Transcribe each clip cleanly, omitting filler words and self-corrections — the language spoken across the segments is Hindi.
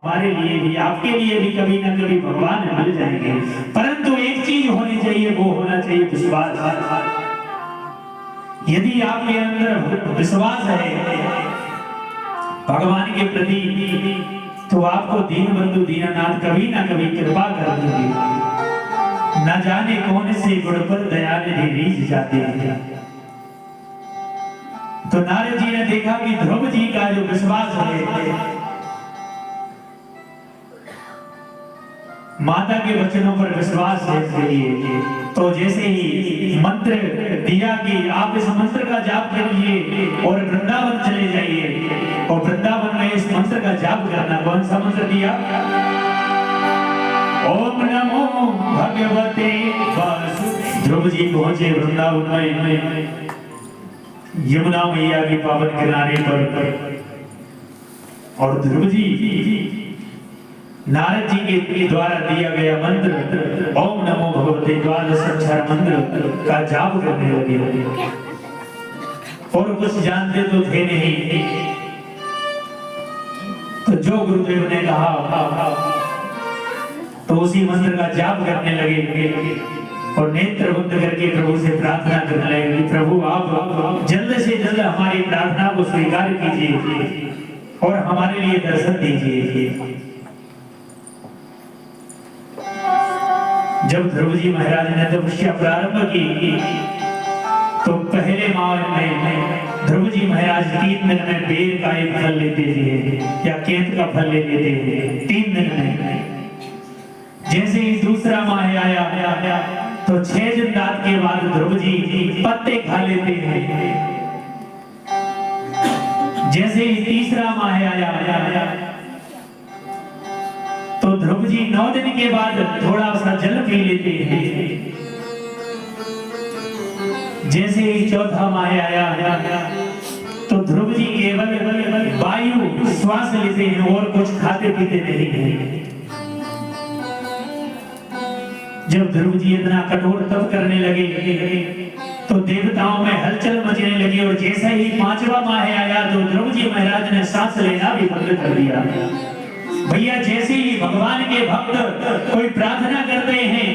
हमारे लिए भी आपके लिए भी कभी ना कभी भगवान मिल जाएंगे, परंतु एक चीज होनी चाहिए, वो होना चाहिए विश्वास। यदि आपके अंदर विश्वास है भगवान के प्रति, तो आपको दीनबंधु दीनानाथ कभी ना कभी कृपा कर देंगे। न जाने कौन से गुण पर दया निधि रीझ जाते हैं। तो नारद जी ने देखा कि ध्रुव जी का जो विश्वास है, माता के वचनों पर विश्वास है, तो जैसे ही मंत्र दिया कि आप इस मंत्र का जाप करिए और वृंदावन चले जाइए, और वृंदावन में इस मंत्र का जाप करना। कौन सा मंत्र दिया? ओम नमो भगवते वासुदेवाय। ध्रुव जी पहुंचे वृंदावन में, यमुना मैया के पावन किनारे पर, और ध्रुव जी नारद जी के द्वारा दिया गया मंत्र ओम नमो भगवते द्वादश अक्षर मंत्र का जाप करने लगे, और कुछ जानते तो थे नहीं। तो जो गुरुदेव ने कहा तो उसी मंत्र का जाप करने लगे, और नेत्र बंद करके प्रभु से प्रार्थना करने लगे कि प्रभु आप जल्द से जल्द हमारी प्रार्थना को स्वीकार कीजिए और हमारे लिए दर्शन दीजिए। जब ध्रुव जी महाराज ने तपस्या प्रारंभ की, तो पहले माह में ध्रुव जी महाराज 3 दिन में बेर का एक फल लेते थे या केंत का फल ले लेते थे 3 दिन में। जैसे ही दूसरा माह आया तो 6 दिन रात के बाद ध्रुव जी पत्ते खा लेते हैं। जैसे ही तीसरा माह आया तो ध्रुव जी 9 दिन के बाद थोड़ा सा जल पी लेते हैं। जैसे ही चौथा माह आया तो ध्रुव जी केवल वायु श्वास लेते हैं और कुछ खाते पीते नहीं हैं। जब ध्रुव जी इतना कठोर तप करने लगे तो देवताओं में हलचल मचने लगी, और जैसे ही 5वां माह आया तो ध्रुव जी महाराज ने सांस लेना भी बंद कर दिया। भैया जैसे ही भगवान के भक्त कोई प्रार्थना करते हैं,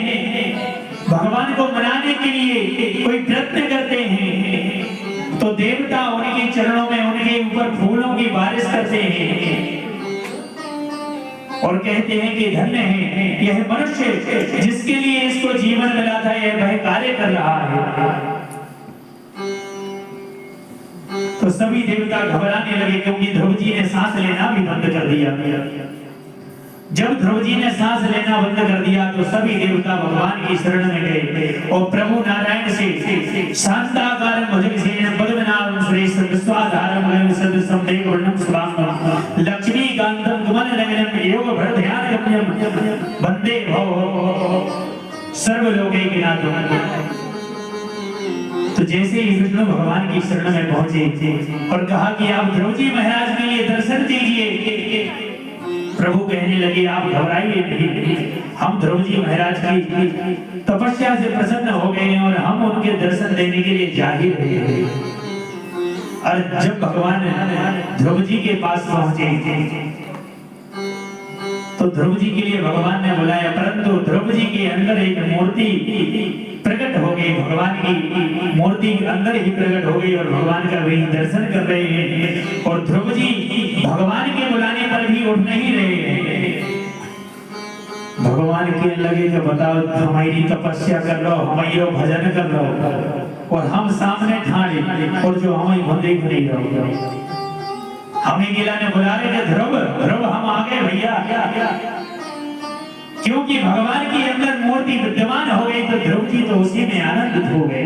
भगवान को मनाने के लिए कोई प्रयत्न करते हैं, तो देवता उनके चरणों में उनके ऊपर फूलों की बारिश करते हैं और कहते हैं कि धन्य है यह मनुष्य जिसके लिए इसको जीवन मिला था, यह वह कार्य कर रहा है। तो सभी देवता घबराने लगे, क्योंकि ध्रुव जी ने सांस लेना भी बंद कर दिया। जब ध्रुव जी ने सांस लेना बंद कर दिया तो सभी देवता भगवान की शरण में गए और प्रभु नारायण से शांताकार भुजगसेन पद्मनाभं सुरेशं विश्वाधारं सदृशं मेघवर्णं शुभांगं लक्ष्मीकान्तं कमलनयनं योगभरध्यानगम्यं वन्दे भव सर्वलोकैकनाथं। तो जैसे ही विष्णु भगवान की शरण में पहुंचे और कहा कि आप ध्रुव जी महाराज के लिए दर्शन दीजिए, प्रभु कहने लगे आप घबराइए नहीं, हम ध्रुव जी महाराज की तपस्या से प्रसन्न हो गए हैं और हम उनके दर्शन देने के लिए जा ही रहे हैं। और जब भगवान ध्रुव जी के पास पहुंचे तो ध्रुव जी के लिए भगवान ने बुलाया, परंतु ध्रुव जी के अंदर एक मूर्ति प्रकट हो गई, भगवान की मूर्ति अंदर ही प्रकट हो गई और भगवान का वही दर्शन कर रहे हैं। और ध्रुव जी भगवान के बुलाने पर भी उठ नहीं रहे हैं। भगवान के लगे कि बताओ हमारी तपस्या कर लो, हमारी भजन कर लो, और हम सामने ठाड़े और जो हमें देख नहीं रहो। हमें गिला ने बुला रहे थे, ध्रुव ध्रुव हम आ गए भैया, क्योंकि भगवान की अंदर मूर्ति विद्यमान हो गई। तो ध्रुव जी तो उसी में आनंदित हो गए।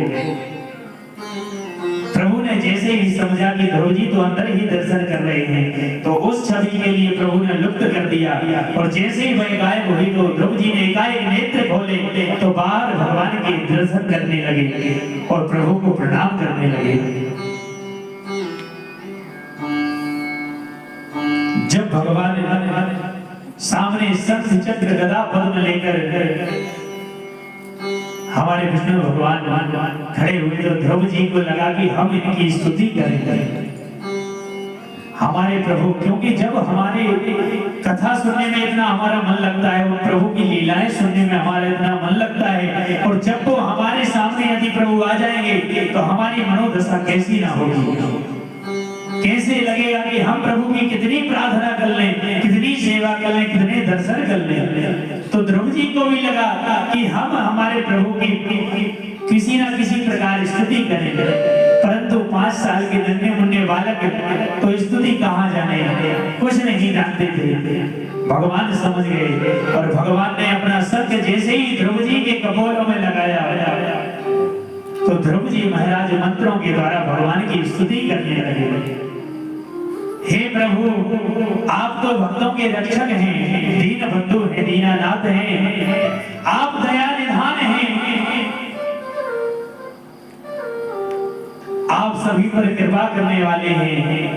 प्रभु ने जैसे ही समझा कि ध्रुव जी तो अंदर ही दर्शन कर रहे हैं, तो उस छवि के लिए प्रभु ने लुप्त कर दिया। और जैसे ही वह गायब हुई तो ध्रुव जी ने एकाएक नेत्र खोले तो बाहर भगवान के दर्शन करने लगे और प्रभु को प्रणाम करने लगे। जब भगवान सामने शंख चक्र गदा पद्म लेकर हमारे विष्णु भगवान खड़े हुए तो ध्रुव जी को लगा कि हम इनकी स्तुति करें, हमारे प्रभु, क्योंकि जब हमारे कथा सुनने में इतना हमारा मन लगता है, वो प्रभु की लीलाएं सुनने में हमारा इतना मन लगता है, और जब वो हमारे सामने यदि प्रभु आ जाएंगे तो हमारी मनोदशा कैसी ना होगी, कैसे लगेगा कि हम प्रभु की कितनी प्रार्थना कर लें, कितनी सेवा कर लें, कितने दर्शन कर लें। तो ध्रुव जी को भी लगा कि हम हमारे प्रभु की किसी ना किसी प्रकार स्तुति करेंगे, परंतु 5 साल के नन्हे मुन्ने बालक तो स्तुति कहाँ जाने, कुछ नहीं जानते थे। भगवान समझ गए और भगवान ने अपना सत्य जैसे ही ध्रुव जी के कपोलों में लगाया तो ध्रुव जी महाराज मंत्रों के द्वारा भगवान की स्तुति करने लगे। हे प्रभु, आप तो भक्तों के रक्षक हैं, दीन बंधु हैं, दीनानाथ हैं, आप दया निधान हैं, आप सभी पर कृपा करने वाले हैं।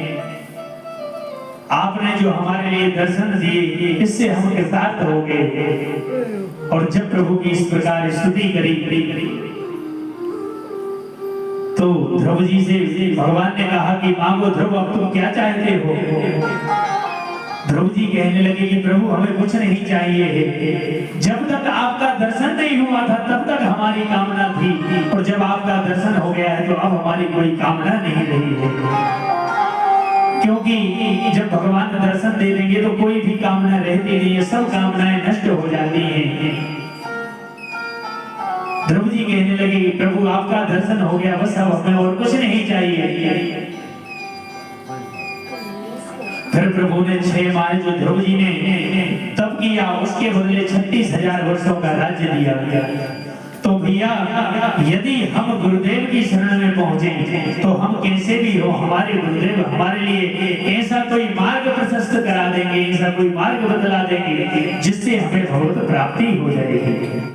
आपने जो हमारे लिए दर्शन दिए इससे हम कृतार्थ हो गए। और जब प्रभु की इस प्रकार स्तुति करी तो ध्रुव जी से भगवान ने कहा कि मांगो ध्रुव, अब तुम क्या चाहते हो? ध्रुव जी कहने लगे कि प्रभु हमें कुछ नहीं चाहिए, जब तक आपका दर्शन नहीं हुआ था तब तक हमारी कामना थी, और जब आपका दर्शन हो गया है तो अब हमारी कोई कामना नहीं रही है। क्योंकि जब भगवान दर्शन दे देंगे तो कोई भी कामना रहती नहीं है, सब कामनाएं नष्ट हो जाती हैं। ध्रुव जी कहने लगे प्रभु आपका दर्शन हो गया, बस अब हमें और कुछ नहीं चाहिए। फिर प्रभु ने 6 माह जो ध्रुव जी ने तप किया उसके बदले 36,000 वर्षों का राज्य दिया गया। तो भैया यदि हम गुरुदेव की शरण में पहुंचे तो हम कैसे भी हो, हमारे गुरुदेव हमारे लिए ऐसा कोई मार्ग प्रशस्त करा देंगे, ऐसा कोई मार्ग बतला देंगे जिससे हमें भगवत प्राप्ति हो जाएगी।